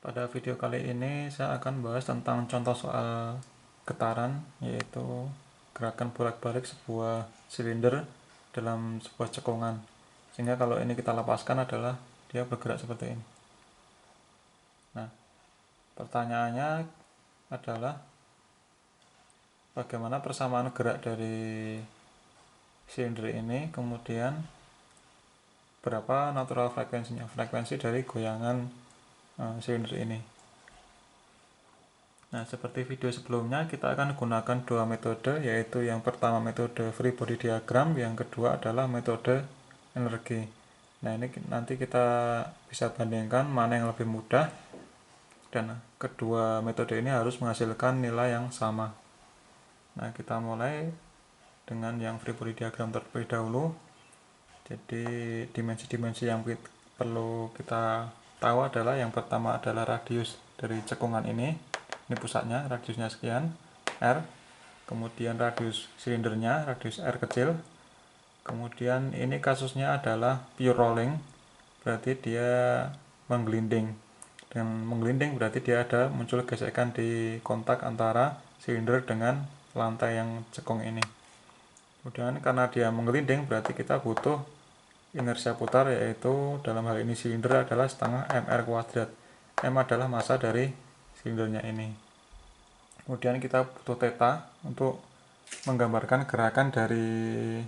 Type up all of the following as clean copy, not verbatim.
Pada video kali ini saya akan bahas tentang contoh soal getaran, yaitu gerakan bolak-balik sebuah silinder dalam sebuah cekungan. Sehingga kalau ini kita lepaskan adalah dia bergerak seperti ini. Nah, pertanyaannya adalah bagaimana persamaan gerak dari silinder ini, kemudian berapa natural frekuensinya, frekuensi dari goyangan silinder ini. Nah, seperti video sebelumnya, kita akan gunakan dua metode, yaitu yang pertama metode free body diagram, yang kedua adalah metode energi. Nah, ini nanti kita bisa bandingkan mana yang lebih mudah, dan kedua metode ini harus menghasilkan nilai yang sama. Nah, kita mulai dengan yang free body diagram terlebih dahulu. Jadi, dimensi-dimensi yang perlu kita tahu adalah yang pertama adalah radius dari cekungan ini pusatnya, radiusnya sekian, R. Kemudian radius silindernya, radius R kecil. Kemudian ini kasusnya adalah pure rolling, berarti dia menggelinding. Dengan menggelinding berarti dia ada muncul gesekan di kontak antara silinder dengan lantai yang cekung ini. Kemudian karena dia menggelinding berarti kita butuh inersia putar, yaitu dalam hal ini silinder adalah setengah mr kuadrat. M adalah massa dari silindernya ini. Kemudian kita butuh theta untuk menggambarkan gerakan dari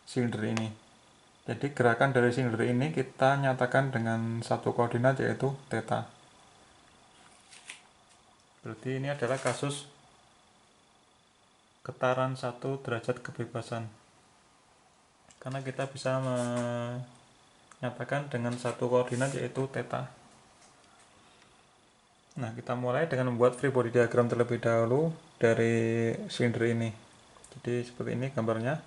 silinder ini. Jadi gerakan dari silinder ini kita nyatakan dengan satu koordinat, yaitu theta. Berarti ini adalah kasus getaran 1 derajat kebebasan. Karena kita bisa menyatakan dengan satu koordinat, yaitu theta. Nah, kita mulai dengan membuat free body diagram terlebih dahulu dari silinder ini. Jadi seperti ini gambarnya.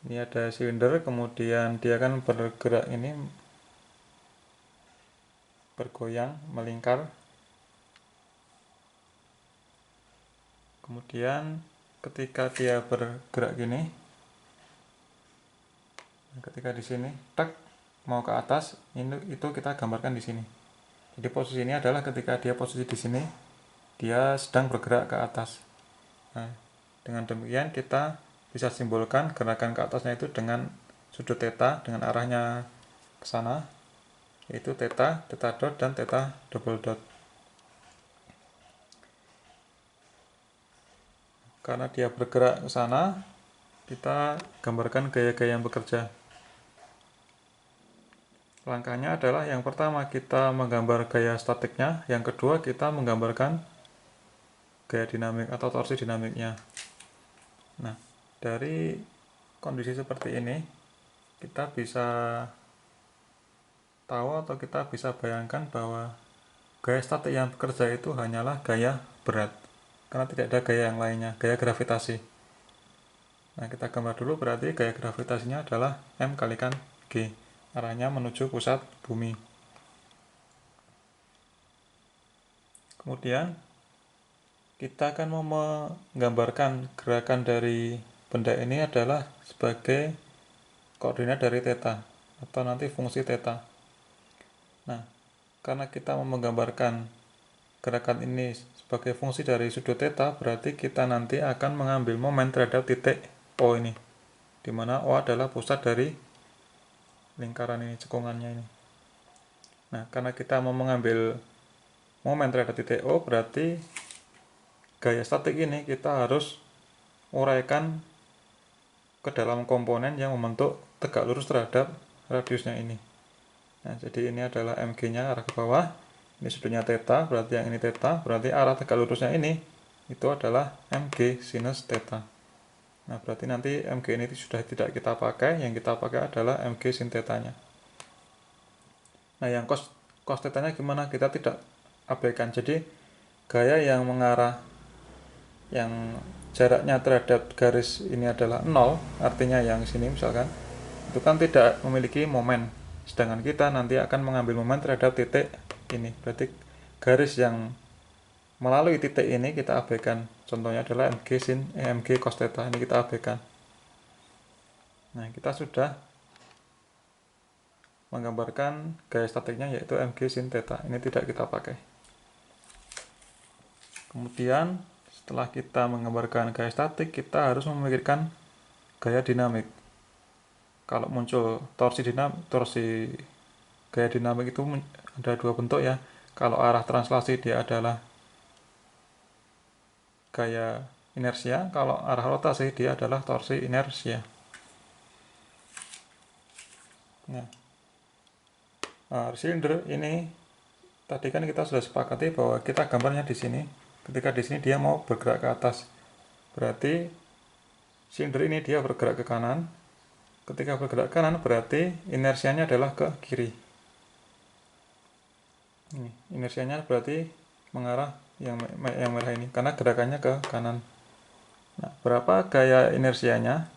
Ini ada silinder, kemudian dia akan bergerak ini, bergoyang, melingkar. Kemudian ketika dia bergerak gini, ketika di sini tak mau ke atas, itu kita gambarkan di sini. Jadi posisi ini adalah ketika dia posisi di sini, dia sedang bergerak ke atas. Nah, dengan demikian kita bisa simbolkan gerakan ke atasnya itu dengan sudut theta, dengan arahnya ke sana, yaitu theta, theta dot, dan theta double dot. Karena dia bergerak ke sana, kita gambarkan gaya-gaya yang bekerja. Langkahnya adalah yang pertama kita menggambar gaya statiknya, yang kedua kita menggambarkan gaya dinamik atau torsi dinamiknya. Nah, dari kondisi seperti ini kita bisa tahu atau kita bisa bayangkan bahwa gaya statik yang bekerja itu hanyalah gaya berat, karena tidak ada gaya yang lainnya, gaya gravitasi. Nah, kita gambar dulu, berarti gaya gravitasinya adalah M kalikan G, arahnya menuju pusat bumi. Kemudian kita akan mau menggambarkan gerakan dari benda ini adalah sebagai koordinat dari theta atau nanti fungsi theta. Nah, karena kita mau menggambarkan gerakan ini sebagai fungsi dari sudut theta, berarti kita nanti akan mengambil momen terhadap titik O ini, dimana O adalah pusat dari lingkaran ini, cekungannya ini. Nah, karena kita mau mengambil momen terhadap titik O, berarti gaya statik ini kita harus uraikan ke dalam komponen yang membentuk tegak lurus terhadap radiusnya ini. Nah, jadi ini adalah mg-nya arah ke bawah, ini sudutnya theta, berarti yang ini theta, berarti arah tegak lurusnya ini itu adalah mg sinus theta. Nah, berarti nanti mg ini sudah tidak kita pakai, yang kita pakai adalah mg sin theta-nya. Nah, yang cos theta-nya gimana? Kita tidak abaikan. Jadi gaya yang mengarah, yang jaraknya terhadap garis ini adalah 0, artinya yang sini misalkan, itu kan tidak memiliki momen. Sedangkan kita nanti akan mengambil momen terhadap titik ini. Berarti garis yang melalui titik ini kita abaikan. Contohnya adalah mg cos theta, ini kita abaikan. Nah, kita sudah menggambarkan gaya statiknya, yaitu mg sin theta. Ini tidak kita pakai. Kemudian setelah kita menggambarkan gaya statik, kita harus memikirkan gaya dinamik. Kalau muncul torsi gaya dinamik itu ada dua bentuk ya. Kalau arah translasi dia adalah gaya inersia, kalau arah rotasi dia adalah torsi inersia. Nah, silinder ini tadi kan kita sudah sepakati bahwa kita gambarnya di sini. Ketika di sini dia mau bergerak ke atas, berarti silinder ini dia bergerak ke kanan. Ketika bergerak ke kanan berarti inersianya adalah ke kiri. Ini, inersianya berarti mengarah yang merah ini karena gerakannya ke kanan. Nah, berapa gaya inersianya?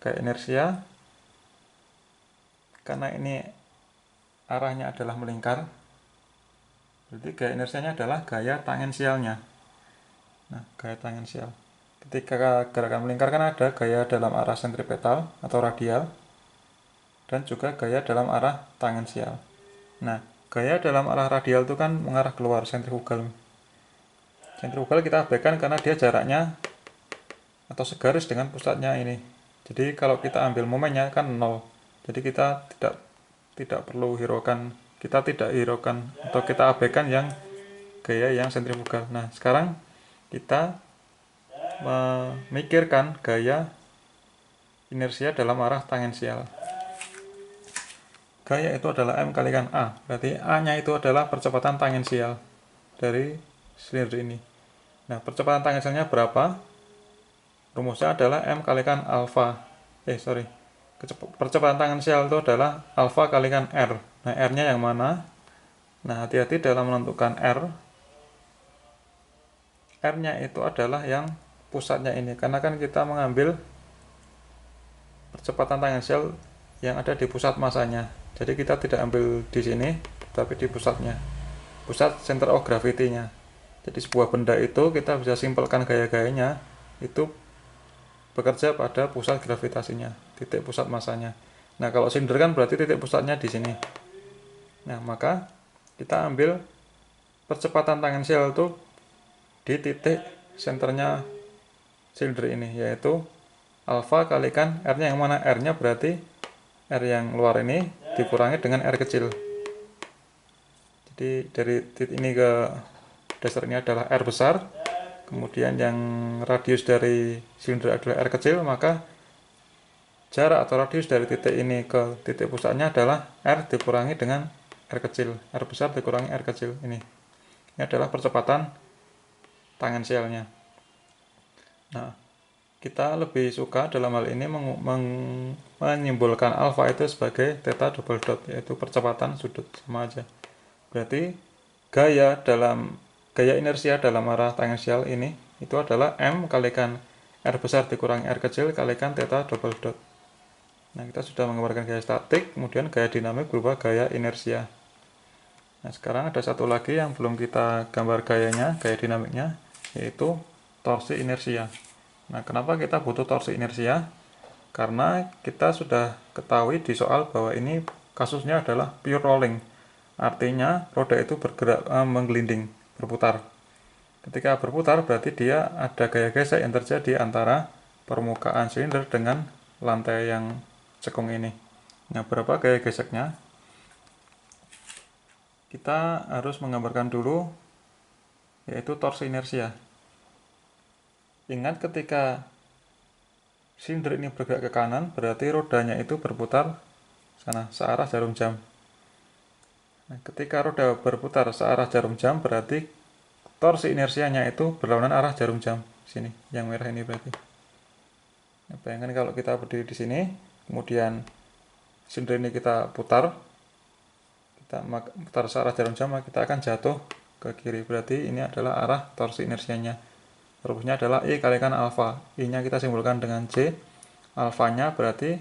Gaya inersia karena ini arahnya adalah melingkar, berarti gaya inersianya adalah gaya tangensialnya. Nah, gaya tangensial. Ketika gerakan melingkar kan ada gaya dalam arah sentripetal atau radial dan juga gaya dalam arah tangensial. Nah, gaya dalam arah radial itu kan mengarah keluar, sentrifugal. Sentrifugal kita abaikan karena dia jaraknya atau segaris dengan pusatnya ini. Jadi kalau kita ambil momennya kan 0. Jadi kita tidak perlu hiraukan, kita tidak hiraukan atau kita abaikan yang gaya yang sentrifugal. Nah, sekarang kita memikirkan gaya inersia dalam arah tangensial. Gaya itu adalah M kalikan A, berarti A-nya itu adalah percepatan tangensial dari silinder ini. Nah, percepatan tangensialnya berapa? Rumusnya adalah M kalikan alfa. Percepatan tangensial itu adalah alfa kalikan R. Nah, R-nya yang mana? Nah, hati-hati dalam menentukan R. R-nya itu adalah yang pusatnya ini, karena kan kita mengambil percepatan tangensial yang ada di pusat masanya. Jadi kita tidak ambil di sini, tapi di pusatnya, pusat center of gravity-nya. Jadi sebuah benda itu kita bisa simpelkan gaya-gayanya itu bekerja pada pusat gravitasinya, titik pusat masanya. Nah, kalau silinder kan berarti titik pusatnya di sini. Nah, maka kita ambil percepatan tangensial itu di titik senternya silinder ini, yaitu alfa kalikan R-nya yang mana? R-nya berarti R yang luar ini dikurangi dengan R kecil. Jadi dari titik ini ke dasar ini adalah R besar, kemudian yang radius dari silinder adalah R kecil, maka jarak atau radius dari titik ini ke titik pusatnya adalah R dikurangi dengan R kecil. R besar dikurangi R kecil. Ini adalah percepatan tangensialnya. Nah, kita lebih suka dalam hal ini menyimbolkan alfa itu sebagai theta double dot, yaitu percepatan sudut, sama aja. Berarti gaya inersia dalam arah tangensial ini itu adalah M kalikan R besar dikurangi R kecil kalikan theta double dot. Nah, kita sudah menggambarkan gaya statik, kemudian gaya dinamik berubah gaya inersia. Nah, sekarang ada satu lagi yang belum kita gambar gaya dinamiknya, yaitu torsi inersia. Nah, kenapa kita butuh torsi inersia? Karena kita sudah ketahui di soal bahwa ini kasusnya adalah pure rolling. Artinya roda itu bergerak, menggelinding, berputar. Ketika berputar berarti dia ada gaya gesek yang terjadi antara permukaan silinder dengan lantai yang cekung ini. Nah, berapa gaya geseknya? Kita harus menggambarkan dulu, yaitu torsi inersia. Ingat ketika silinder ini bergerak ke kanan, berarti rodanya itu berputar searah jarum jam. Nah, ketika roda berputar searah jarum jam, berarti torsi inersianya itu berlawanan arah jarum jam. Sini, yang merah ini berarti. Nah, bayangkan kalau kita berdiri di sini, kemudian silinder ini kita putar searah jarum jam, kita akan jatuh ke kiri. Berarti ini adalah arah torsi inersianya. Rumusnya adalah I kalikan alfa. I-nya kita simbolkan dengan J. Alfanya berarti,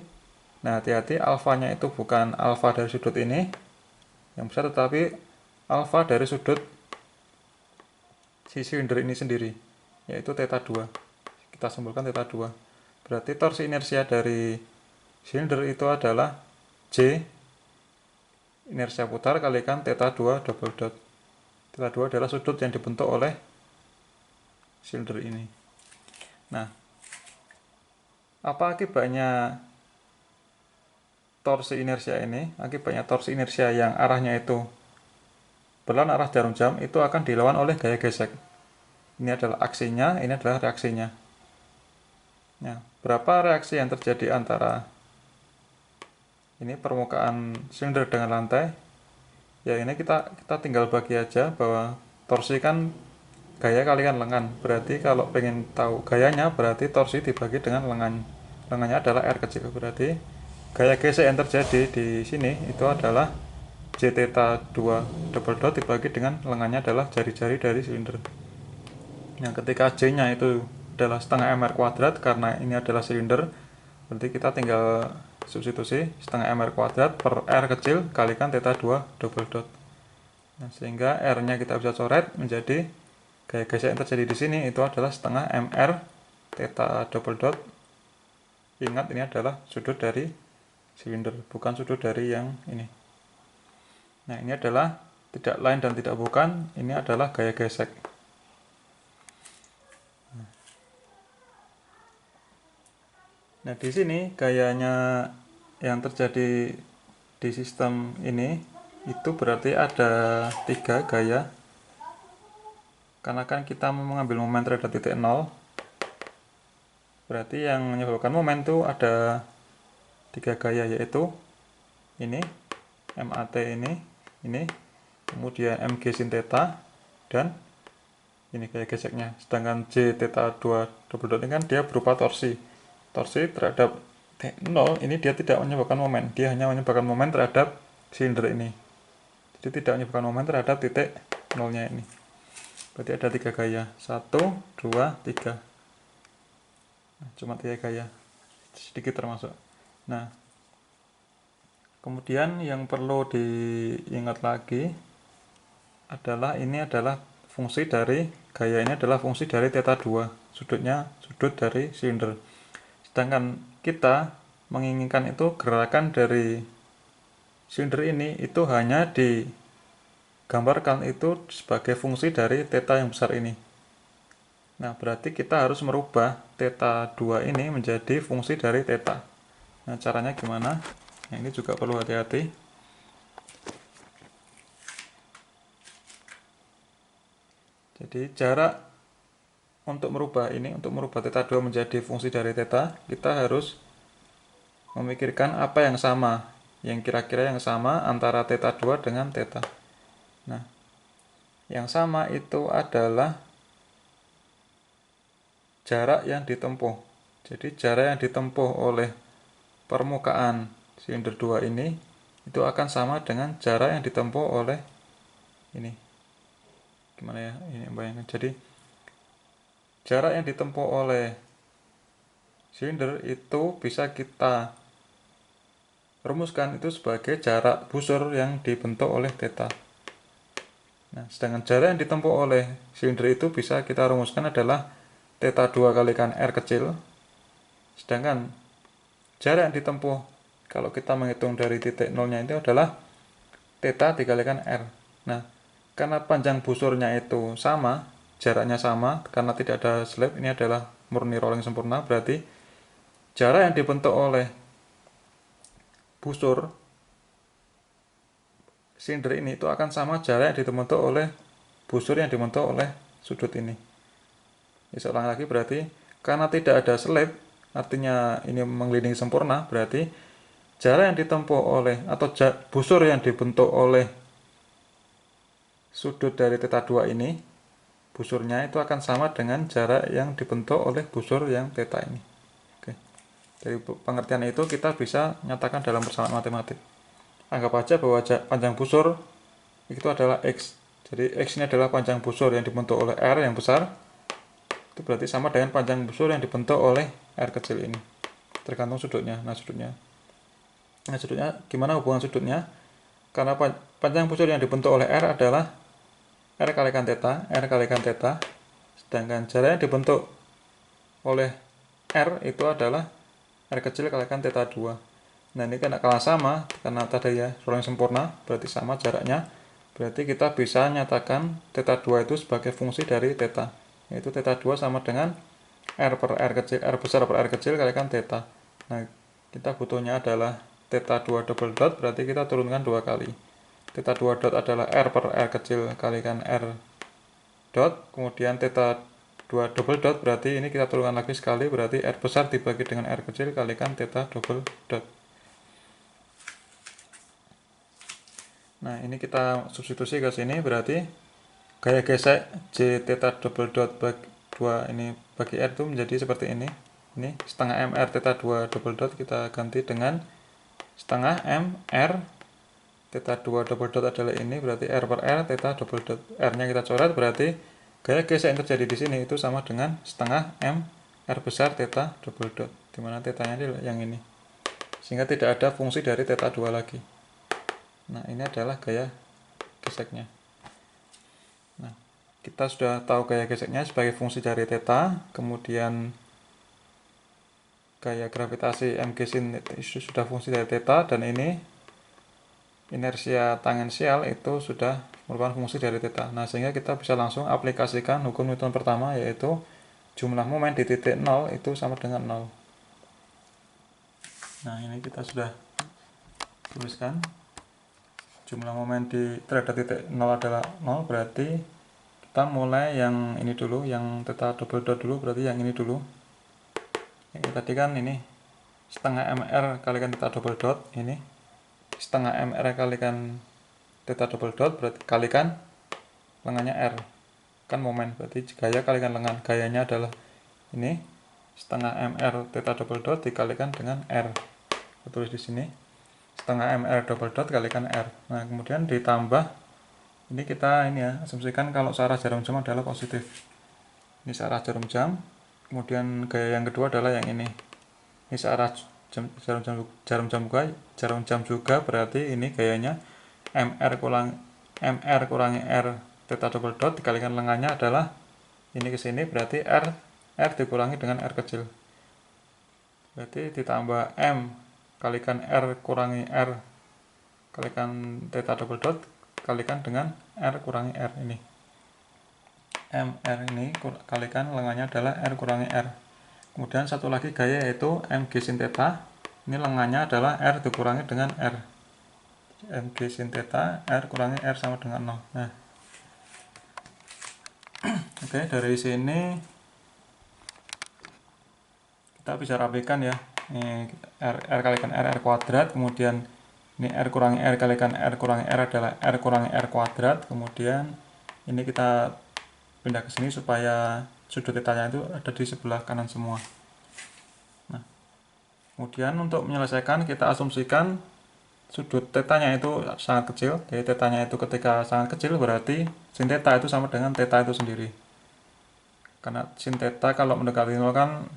nah hati-hati, alfanya itu bukan alfa dari sudut ini yang besar, tetapi alfa dari sudut si silinder ini sendiri, yaitu theta 2. Kita simbolkan theta 2. Berarti torsi inersia dari silinder itu adalah J inersia putar kalikan theta 2 double dot. Theta 2 adalah sudut yang dibentuk oleh silinder ini. Nah, apa akibatnya torsi inersia ini? Akibatnya torsi inersia yang arahnya itu berlawan arah jarum jam itu akan dilawan oleh gaya gesek. Ini adalah aksinya, ini adalah reaksinya. Nah, berapa reaksi yang terjadi antara ini permukaan silinder dengan lantai? Ya, ini kita tinggal bagi aja bahwa torsi kan gaya kalikan lengan. Berarti kalau pengen tahu gayanya, berarti torsi dibagi dengan lengan. Lengannya adalah R kecil. Berarti gaya gesek yang terjadi di sini itu adalah J theta 2 double dot dibagi dengan lengannya adalah jari-jari dari silinder. Yang ketika J-nya itu adalah setengah mr kuadrat, karena ini adalah silinder, berarti kita tinggal substitusi setengah mr kuadrat per R kecil kalikan theta 2 double dot. Nah, sehingga R-nya kita bisa coret menjadi gaya gesek yang terjadi di sini itu adalah setengah mr theta double dot. Ingat, ini adalah sudut dari silinder, bukan sudut dari yang ini. Nah, ini adalah tidak lain dan tidak bukan, ini adalah gaya gesek. Nah, di sini gayanya yang terjadi di sistem ini itu berarti ada 3 gaya. Karena kan kita mengambil momen terhadap titik 0, berarti yang menyebabkan momen itu ada 3 gaya, yaitu ini, MAT ini, kemudian MG sin theta, dan ini gaya geseknya. Sedangkan J theta 2 double dot ini kan dia berupa torsi terhadap T0, ini dia tidak menyebabkan momen, dia hanya menyebabkan momen terhadap silinder ini. Jadi tidak menyebabkan momen terhadap titik nolnya ini. Berarti ada 3 gaya, 1, 2, 3. Nah, cuma 3 gaya, sedikit termasuk. Nah, kemudian yang perlu diingat lagi adalah ini adalah fungsi dari gaya, ini adalah fungsi dari theta 2, sudutnya sudut dari silinder. Sedangkan kita menginginkan itu gerakan dari silinder ini itu hanya digambarkan itu sebagai fungsi dari theta yang besar ini. Nah, berarti kita harus merubah theta 2 ini menjadi fungsi dari theta. Nah, caranya gimana? Nah, ini juga perlu hati-hati. Jadi jarak untuk merubah theta 2 menjadi fungsi dari theta, kita harus memikirkan apa yang sama, yang kira-kira yang sama antara theta 2 dengan theta. Nah, yang sama itu adalah jarak yang ditempuh. Jadi jarak yang ditempuh oleh permukaan silinder 2 ini itu akan sama dengan jarak yang ditempuh oleh ini. Gimana ya? Ini bayangkan. Jadi jarak yang ditempuh oleh silinder itu bisa kita rumuskan itu sebagai jarak busur yang dibentuk oleh theta. Nah, sedangkan jarak yang ditempuh oleh silinder itu bisa kita rumuskan adalah theta 2 kalikan R kecil. Sedangkan jarak yang ditempuh kalau kita menghitung dari titik nolnya itu adalah theta dikalikan R. Nah, karena panjang busurnya itu sama, jaraknya sama, karena tidak ada slab, ini adalah murni rolling sempurna, berarti jarak yang dibentuk oleh busur silinder ini itu akan sama jarak yang dibentuk oleh busur yang dibentuk oleh sudut ini. Bisa ulang lagi, berarti karena tidak ada slab, artinya ini mengelilingi sempurna, berarti jarak yang ditempuh oleh atau busur yang dibentuk oleh sudut dari theta 2 ini, busurnya itu akan sama dengan jarak yang dibentuk oleh busur yang theta ini. Oke. Dari pengertian itu kita bisa nyatakan dalam persamaan matematik. Anggap aja bahwa panjang busur itu adalah X. Jadi X ini adalah panjang busur yang dibentuk oleh R yang besar. Itu berarti sama dengan panjang busur yang dibentuk oleh R kecil ini. Tergantung sudutnya. Nah, sudutnya gimana hubungan sudutnya? Karena panjang busur yang dibentuk oleh R adalah R kalikan theta, sedangkan jarak yang dibentuk oleh R itu adalah R kecil kalikan theta 2. Nah, ini kan kalah sama, karena tadi ya rolling sempurna, berarti sama jaraknya. Berarti kita bisa nyatakan theta 2 itu sebagai fungsi dari theta. yaitu theta 2 sama dengan R per R kecil, R besar per R kecil kalikan theta. Nah, kita butuhnya adalah theta 2 double dot, berarti kita turunkan 2 kali. Theta 2 dot adalah R per R kecil kalikan R dot, kemudian theta 2 double dot, berarti ini kita turunkan lagi sekali, berarti R besar dibagi dengan R kecil kalikan theta double dot. Nah, ini kita substitusi ke sini, berarti gaya gesek J theta double dot bagi 2 ini bagi R itu menjadi seperti ini. Ini setengah MR theta 2 double dot kita ganti dengan setengah MR theta 2 double dot adalah ini, berarti R per R theta double dot. R-nya kita coret, berarti gaya gesek yang terjadi di sini itu sama dengan setengah M R besar theta double dot, dimana tetanya yang ini. Sehingga tidak ada fungsi dari theta 2 lagi. Nah, ini adalah gaya geseknya. Nah, kita sudah tahu gaya geseknya sebagai fungsi dari theta, kemudian gaya gravitasi mg sin itu sudah fungsi dari theta, dan ini inersia tangensial itu sudah merupakan fungsi dari theta. Nah, sehingga kita bisa langsung aplikasikan hukum Newton pertama, yaitu jumlah momen di titik 0 itu sama dengan 0. Nah, ini kita sudah tuliskan. Jumlah momen terhadap titik 0 adalah 0, berarti kita mulai yang ini dulu, yang theta double dot dulu, berarti yang ini dulu. Ini tadi kan ini setengah mr kalikan theta double dot, ini setengah mr kalikan theta double dot, berarti kalikan lengannya r, kan momen, berarti gaya kalikan lengan. Gayanya adalah ini setengah mr theta double dot dikalikan dengan r. Kita tulis di sini setengah mr double dot kalikan r. Nah, kemudian ditambah ini, kita ini ya, asumsikan kalau searah jarum jam adalah positif. Ini searah jarum jam. Kemudian gaya yang kedua adalah yang ini. Ini searah jarum jam juga, berarti ini gayanya mr kurangi r theta double dot dikalikan lengannya adalah ini ke sini, berarti r dikurangi dengan r kecil. Berarti ditambah m kalikan r kurangi r kalikan theta double dot kalikan dengan r kurangi r, ini mr ini kalikan lengannya adalah r kurangi r. Kemudian satu lagi gaya yaitu mg sin theta, ini lengannya adalah r dikurangi dengan r, mg sin theta r kurangi r sama dengan 0. Nah, oke, dari sini kita bisa rapikan ya. Ini r kalikan r kuadrat, kemudian ini r kurangi r kalikan r kurangi r adalah r kurangi r kuadrat, kemudian ini kita pindah ke sini supaya sudut tetanya itu ada di sebelah kanan semua. Nah, kemudian untuk menyelesaikan kita asumsikan sudut tetanya itu sangat kecil. Jadi tetanya itu ketika sangat kecil berarti sin theta itu sama dengan theta itu sendiri. Karena sin theta kalau mendekati 0 kan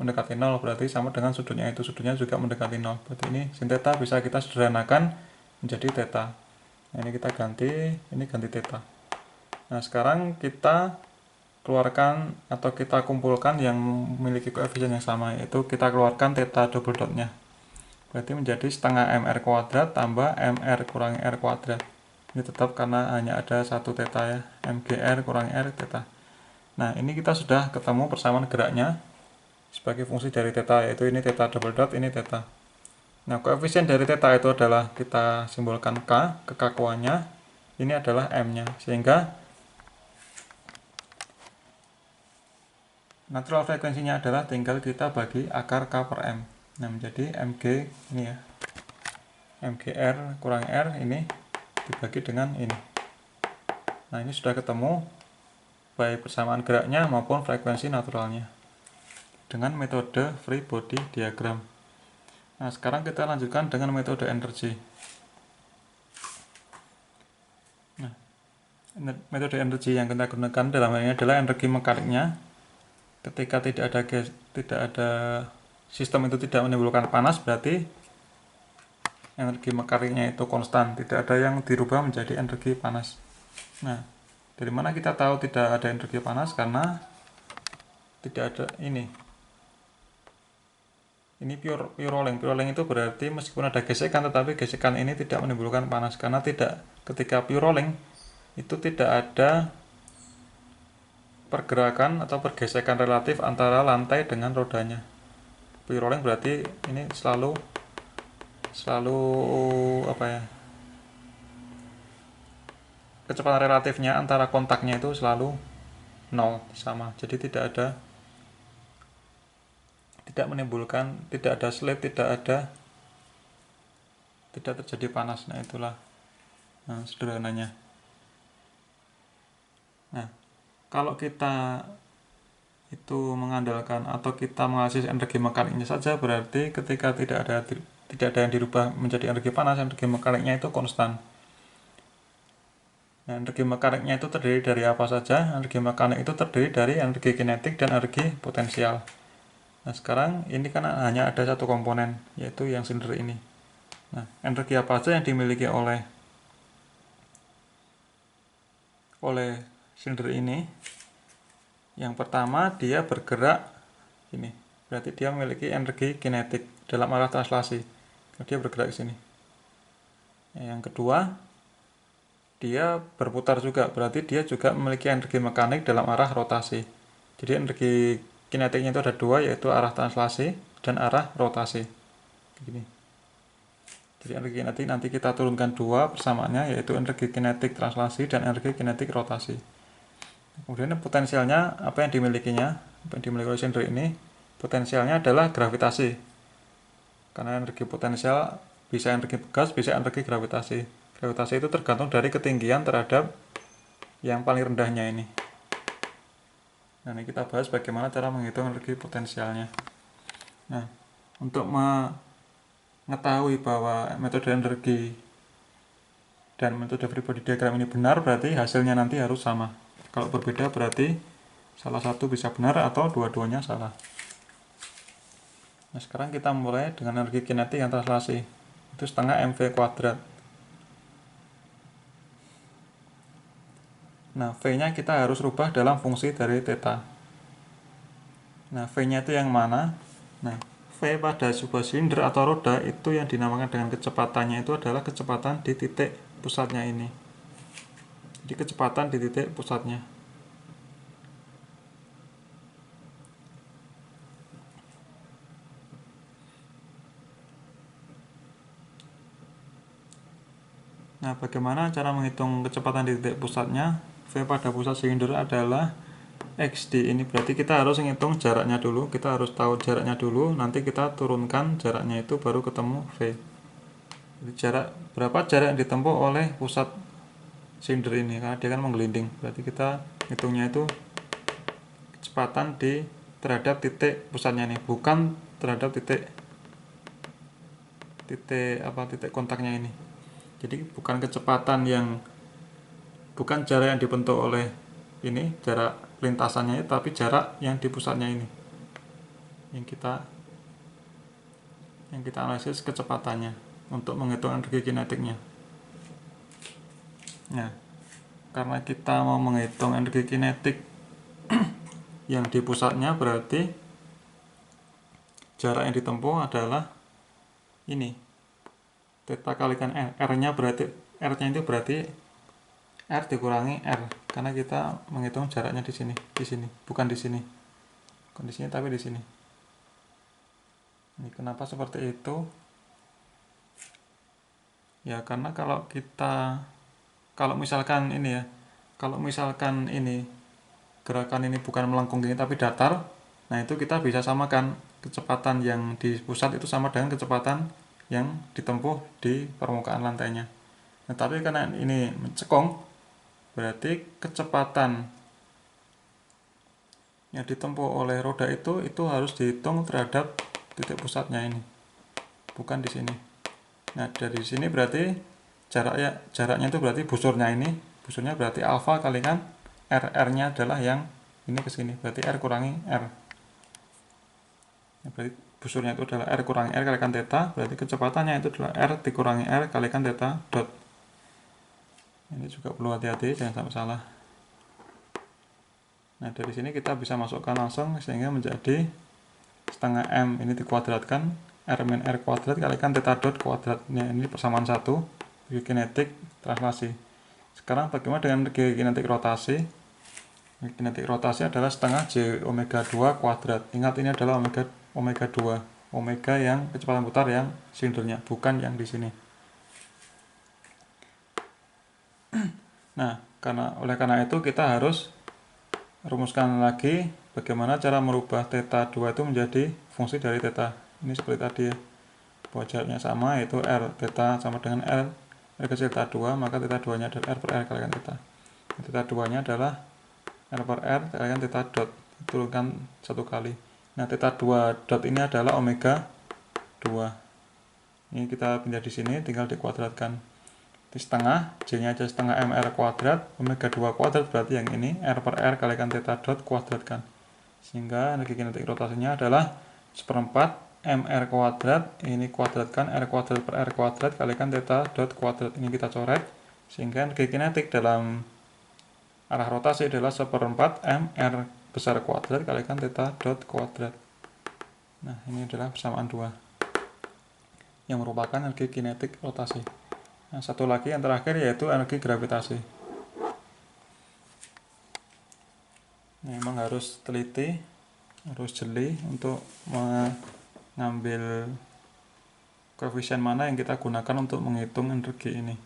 mendekati 0, berarti sama dengan sudutnya itu, sudutnya juga mendekati 0. Berarti ini sin theta bisa kita sederhanakan menjadi theta. Nah, ini kita ganti, ini ganti theta. Nah, sekarang kita keluarkan atau kita kumpulkan yang memiliki koefisien yang sama, yaitu kita keluarkan theta double dotnya. Berarti menjadi setengah mr kuadrat tambah mr kurangi r kuadrat. Ini tetap karena hanya ada satu theta ya, mgr kurangi r theta. Nah, ini kita sudah ketemu persamaan geraknya sebagai fungsi dari theta, yaitu ini theta double dot, ini theta. Nah, koefisien dari theta itu adalah kita simbolkan k, kekakuannya, ini adalah m-nya, sehingga natural frekuensinya adalah tinggal kita bagi akar k per m. Nah, menjadi mg ini ya, mgr kurangi r ini dibagi dengan ini. Nah, ini sudah ketemu baik persamaan geraknya maupun frekuensi naturalnya dengan metode free body diagram. Nah, sekarang kita lanjutkan dengan metode energi. Nah, metode energi yang kita gunakan dalam hal ini adalah energi mekaniknya. Ketika tidak ada sistem itu tidak menimbulkan panas, berarti energi mekaniknya itu konstan, tidak ada yang dirubah menjadi energi panas. Nah, dari mana kita tahu tidak ada energi panas? Karena tidak ada ini pure rolling. Pure rolling itu berarti meskipun ada gesekan, tetapi gesekan ini tidak menimbulkan panas, karena ketika pure rolling itu tidak ada pergerakan atau pergesekan relatif antara lantai dengan rodanya. Free rolling berarti ini selalu apa ya, kecepatan relatifnya antara kontaknya itu selalu 0, sama. Jadi tidak menimbulkan, tidak ada slip, tidak terjadi panas. Nah, itulah sederhananya. Nah, kalau kita itu mengandalkan atau kita menganalisis energi mekaniknya saja, berarti ketika tidak ada yang dirubah menjadi energi panas, energi mekaniknya itu konstan. Nah, energi mekaniknya itu terdiri dari apa saja? Energi mekanik itu terdiri dari energi kinetik dan energi potensial. Nah, sekarang ini kan hanya ada satu komponen, yaitu yang silinder ini. Nah, energi apa saja yang dimiliki oleh silinder ini? Yang pertama, dia bergerak ini. Berarti dia memiliki energi kinetik dalam arah translasi. Dia bergerak ke sini. Yang kedua, dia berputar juga. Berarti dia juga memiliki energi mekanik dalam arah rotasi. Jadi energi kinetiknya itu ada dua, yaitu arah translasi dan arah rotasi. Begini. Jadi energi kinetik nanti kita turunkan dua persamaannya, yaitu energi kinetik translasi dan energi kinetik rotasi. Kemudian potensialnya apa yang dimilikinya? Apa yang dimiliki oleh silinder ini? Potensialnya adalah gravitasi. Karena energi potensial bisa energi gas, bisa energi gravitasi. Gravitasi itu tergantung dari ketinggian terhadap yang paling rendahnya ini. Nah, ini kita bahas bagaimana cara menghitung energi potensialnya. Nah, untuk mengetahui bahwa metode energi dan metode free body diagram ini benar, berarti hasilnya nanti harus sama. Kalau berbeda berarti salah satu bisa benar atau dua-duanya salah. Nah, sekarang kita mulai dengan energi kinetik yang translasi. Itu setengah mv kuadrat. Nah, V-nya kita harus rubah dalam fungsi dari theta. Nah, V-nya itu yang mana? Nah, V pada sebuah silinder atau roda itu yang dinamakan dengan kecepatannya itu adalah kecepatan di titik pusatnya ini. Jadi kecepatan di titik pusatnya. Nah, bagaimana cara menghitung kecepatan di titik pusatnya? V pada pusat silinder adalah XD. Ini berarti kita harus menghitung jaraknya dulu. Kita harus tahu jaraknya dulu. Nanti kita turunkan jaraknya itu baru ketemu V. Jadi berapa jarak yang ditempuh oleh pusat silinder ini? Karena dia kan menggelinding. Berarti kita hitungnya itu kecepatan terhadap titik pusatnya nih, bukan terhadap titik kontaknya ini. Jadi bukan jarak yang dibentuk oleh ini, jarak lintasannya, tapi jarak yang di pusatnya ini yang kita analisis kecepatannya untuk menghitung energi kinetiknya. Nah, karena kita mau menghitung energi kinetik yang di pusatnya, berarti jarak yang ditempuh adalah ini, theta kalikan R-nya itu berarti R dikurangi R, karena kita menghitung jaraknya di sini, bukan di sini. Kondisinya tapi di sini. Ini kenapa seperti itu? Ya karena kalau misalkan ini gerakan ini bukan melengkung gini tapi datar, nah itu kita bisa samakan kecepatan yang di pusat itu sama dengan kecepatan yang ditempuh di permukaan lantainya. Nah, tapi karena ini mencekung, berarti kecepatan yang ditempuh oleh roda itu harus dihitung terhadap titik pusatnya ini, bukan di sini. Nah, dari sini berarti jaraknya itu berarti busurnya berarti alfa kalikan R-nya adalah yang ini ke sini, berarti R kurangi R. Nah, berarti busurnya itu adalah R kurangi R kalikan theta, berarti kecepatannya itu adalah R dikurangi R kalikan theta dot. Ini juga perlu hati-hati, jangan sampai salah. Nah, dari sini kita bisa masukkan langsung sehingga menjadi setengah M ini dikuadratkan R min R kuadrat kalikan theta dot kuadratnya, ini persamaan 1 energi kinetik translasi. Sekarang bagaimana dengan energi kinetik rotasi? Kinetik rotasi adalah setengah J omega 2 kuadrat. Ingat, ini adalah omega 2. Omega yang kecepatan putar yang silindernya, bukan yang di sini. Nah, oleh karena itu kita harus rumuskan lagi bagaimana cara merubah theta 2 itu menjadi fungsi dari theta. Ini seperti tadi ya. Bahwa jaraknya sama, yaitu R theta sama dengan R kecil theta 2, maka theta 2 nya adalah R per R kalikan theta. Theta 2 nya adalah R per R kalikan theta dot, turunkan satu kali. Nah, theta 2 dot ini adalah omega 2. Ini kita pindah di sini, tinggal dikuadratkan. Di setengah, J nya aja setengah MR kuadrat, omega 2 kuadrat berarti yang ini R per R kalikan theta dot kuadratkan. Sehingga energi kinetik rotasinya adalah seperempat MR kuadrat, ini kuadratkan R kuadrat per R kuadrat kalikan theta dot kuadrat. Ini kita coret, sehingga energi kinetik dalam arah rotasi adalah seperempat MR besar kuadrat kalikan theta dot kuadrat. Nah, ini adalah persamaan 2 yang merupakan energi kinetik rotasi. Nah, satu lagi yang terakhir yaitu energi gravitasi. Nah, memang harus teliti, harus jeli untuk mengambil koefisien mana yang kita gunakan untuk menghitung energi ini,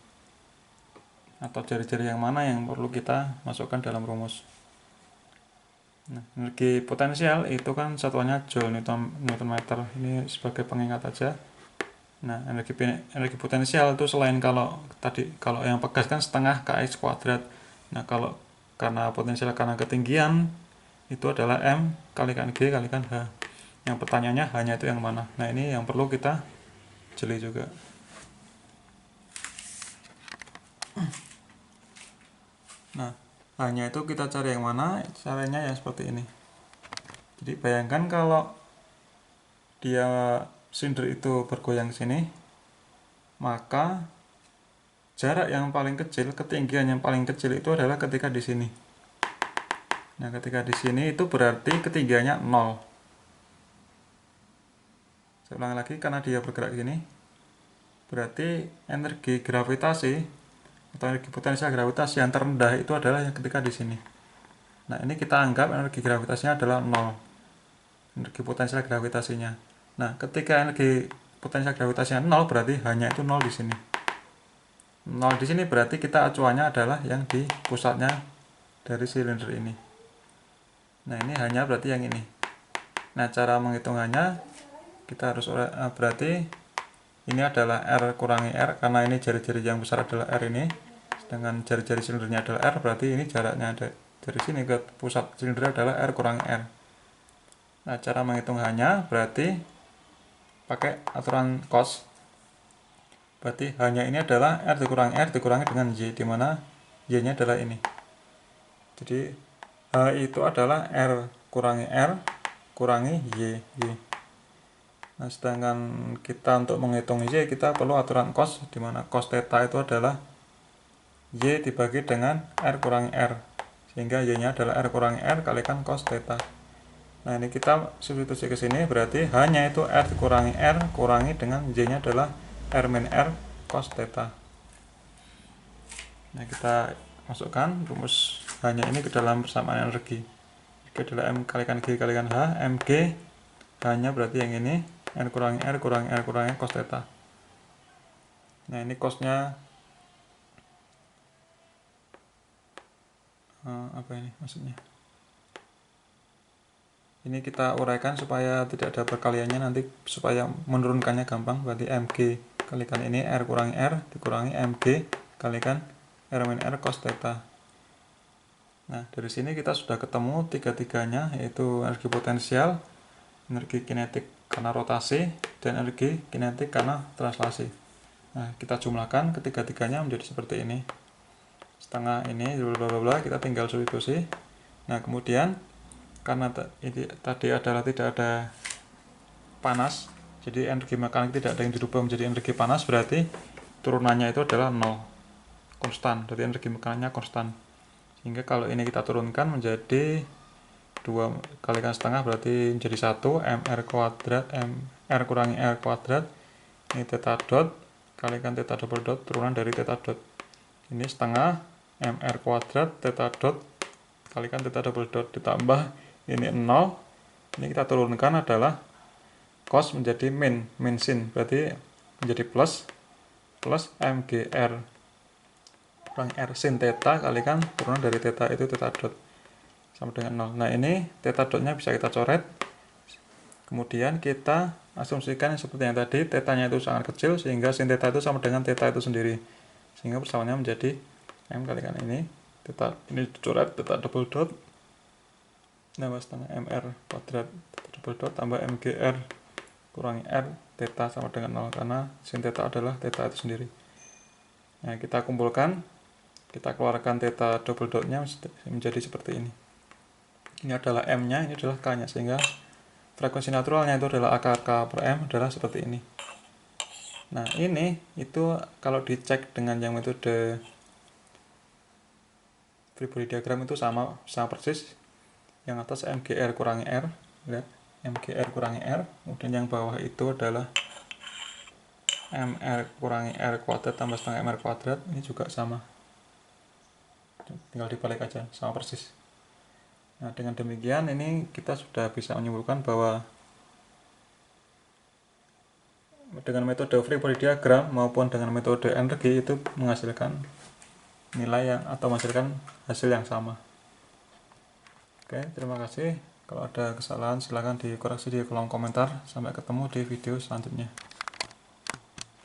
atau jari-jari yang mana yang perlu kita masukkan dalam rumus. Nah, energi potensial itu kan satuannya Joule Newton meter. Ini sebagai pengingat aja. Nah, energi potensial itu selain kalau yang pegas kan setengah kx kuadrat. Nah, karena potensial karena ketinggian itu adalah M kalikan G kalikan H. Yang pertanyaannya hanya itu yang mana. Nah, ini yang perlu kita jeli juga. Nah, hanya itu kita cari yang mana, caranya yang seperti ini. Jadi bayangkan kalau dia silinder itu bergoyang sini, maka jarak yang paling kecil, ketinggian yang paling kecil itu adalah ketika di sini. Nah, ketika di sini itu berarti ketinggiannya 0. Saya ulang lagi, karena dia bergerak gini, berarti energi gravitasi atau energi potensial gravitasi yang terendah itu adalah yang ketika di sini. Nah, ini kita anggap energi gravitasinya adalah 0. Energi potensial gravitasinya. Nah, ketika energi potensial gravitasinya 0 berarti hanya itu 0 di sini. 0 di sini berarti kita acuannya adalah yang di pusatnya dari silinder ini. Nah, ini hanya berarti yang ini. Nah, cara menghitungannya kita harus berarti ini adalah R kurangi R, karena ini jari-jari yang besar adalah R ini, sedangkan jari-jari silindernya adalah R, berarti ini jaraknya dari sini ke pusat silinder adalah R kurangi R. Nah, cara menghitungannya berarti pakai aturan cos. Berarti hanya ini adalah R dikurangi dengan Y, di mana Y-nya adalah ini. Jadi H itu adalah R kurangi Y. Nah, sedangkan kita untuk menghitung Y, kita perlu aturan cos, di mana cos theta itu adalah Y dibagi dengan R kurangi R. Sehingga Y-nya adalah R kurangi R kalikan cos theta. Nah, ini kita substitusi ke sini, berarti hanya itu R kurangi dengan Y-nya adalah R min R cos theta. Nah, kita masukkan rumus hanya ini ke dalam persamaan energi. Ini adalah M kalikan G kalikan H, Mg hanya berarti yang ini R kurangi cos theta. Nah, ini cosnya apa ini maksudnya? Ini kita uraikan supaya tidak ada perkaliannya nanti, supaya menurunkannya gampang. Berarti Mg kalikan ini R kurangi R dikurangi Mg kalikan R min R cos theta. Nah, dari sini kita sudah ketemu tiga-tiganya, yaitu energi potensial, energi kinetik karena rotasi, dan energi kinetik karena translasi. Nah, kita jumlahkan ketiga-tiganya menjadi seperti ini. Setengah ini bla bla bla, kita tinggal substitusi. Nah, kemudian karena ini tadi adalah tidak ada panas, jadi energi mekanik tidak ada yang dirubah menjadi energi panas, berarti turunannya itu adalah 0, konstan. Jadi energi mekaniknya konstan. Sehingga kalau ini kita turunkan menjadi 2 kalikan setengah, berarti menjadi 1 mr kuadrat R kurangi R kuadrat. Ini theta dot kalikan theta double dot turunan dari theta dot. Ini setengah mr kuadrat theta dot kalikan theta double dot ditambah ini 0, ini kita turunkan adalah cos menjadi min sin, berarti menjadi plus mgr kurang r sin theta kalikan turunan dari theta itu theta dot sama dengan 0. Nah ini theta dotnya bisa kita coret, kemudian kita asumsikan seperti yang tadi, tetanya itu sangat kecil sehingga sin theta itu sama dengan theta itu sendiri, sehingga persamaannya menjadi m kalikan ini theta, ini dicoret theta double dot nambah setengah mr kuadrat theta double dot tambah mgr kurangi r theta sama dengan 0, karena sin theta adalah theta itu sendiri. Nah kita kumpulkan, kita keluarkan theta double dotnya menjadi seperti ini. Ini adalah m nya, ini adalah k nya, sehingga frekuensi naturalnya itu adalah akar k per m adalah seperti ini. Nah ini itu kalau dicek dengan yang metode free body diagram itu sama persis. Yang atas mgr kurangi r, lihat mgr kurangi r, kemudian yang bawah itu adalah mr kurangi r kuadrat tambah setengah mr kuadrat, ini juga sama, tinggal dibalik aja, sama persis. Nah dengan demikian ini kita sudah bisa menyimpulkan bahwa dengan metode free body diagram maupun dengan metode energi itu menghasilkan nilai yang atau menghasilkan hasil yang sama. Oke, terima kasih. Kalau ada kesalahan silahkan dikoreksi di kolom komentar. Sampai ketemu di video selanjutnya.